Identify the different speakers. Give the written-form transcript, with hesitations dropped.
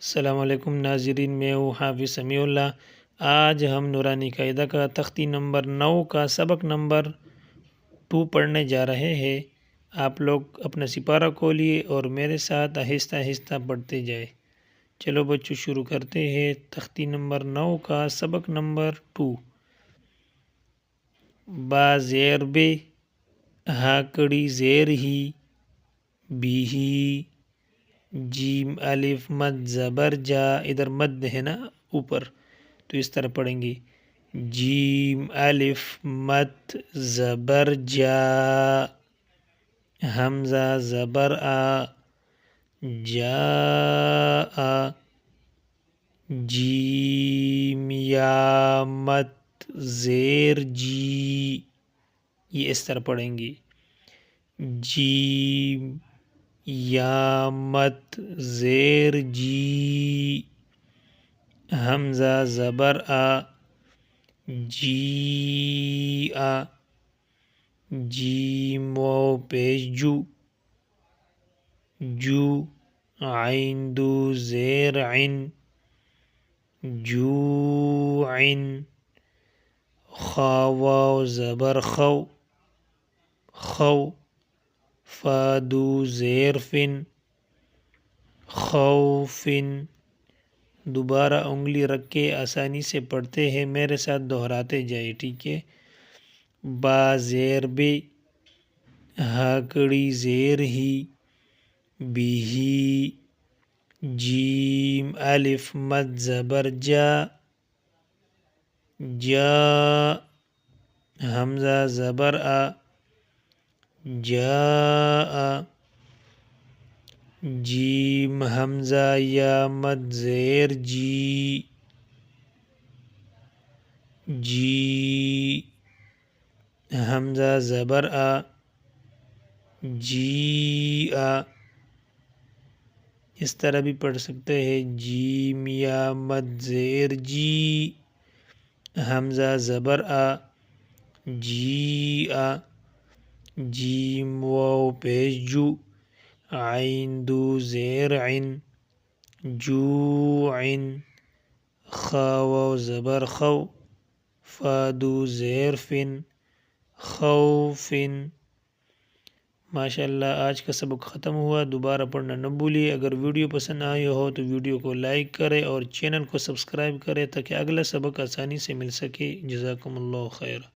Speaker 1: السلام علیکم ناظرین، میں ہوں حافظ سمیع اللہ۔ آج ہم نورانی قاعدہ کا تختی نمبر 9 کا سبق نمبر 2 پڑھنے جا رہے ہیں۔ آپ لوگ اپنا سپارہ کھولیے اور میرے ساتھ آہستہ آہستہ پڑھتے جائے۔ چلو بچوں شروع کرتے ہیں۔ تختی نمبر 9 کا سبق نمبر 2۔ با زیر بے، ہا کڑی زیر ہی، بی ہی، جیم الف مد زبر جا، ادھر مد ہے نا اوپر، تو اس طرح پڑھیں گے۔ جیم الف مد زبر جا، حمزہ زبر آ، جا آ، جیم یا مد زیر جی، یہ اس طرح پڑھیں گے۔ جیم یا مد زیر جی، حمزہ زبر آ، جی آ، جیم واو پیش جو، جو، عین دو زیر عن، جو عن، خا واو زبر خو، خو، فا دو زیر فن، خوفن۔ دوبارہ انگلی رکھ کے آسانی سے پڑھتے ہیں، میرے ساتھ دہراتے جائے، ٹھیک ہے۔ با زیر بے، ہا کڑی زیر ہی، بی ہی، جیم الف مد زبر جا، جا، حمزہ زبر آ، جا، جیم حمزہ یا مد زیر جی، جی، حمزہ زبر آ، جی آ، اس طرح بھی پڑھ سکتے ہیں۔ جیم یا مد زیر جی، حمزہ زبر آ، جی آ، جیم واو پیش جو، عین دو زیر عن، جو عن، خا واو زبر خو، فا دو زیر فن، خوفن۔ ماشاءاللہ آج کا سبق ختم ہوا، دوبارہ پڑھنا نہ بھولیے۔ اگر ویڈیو پسند آئی ہو تو ویڈیو کو لائک کرے اور چینل کو سبسکرائب کرے تاکہ اگلا سبق آسانی سے مل سکے۔ جزاکم اللہ خیر۔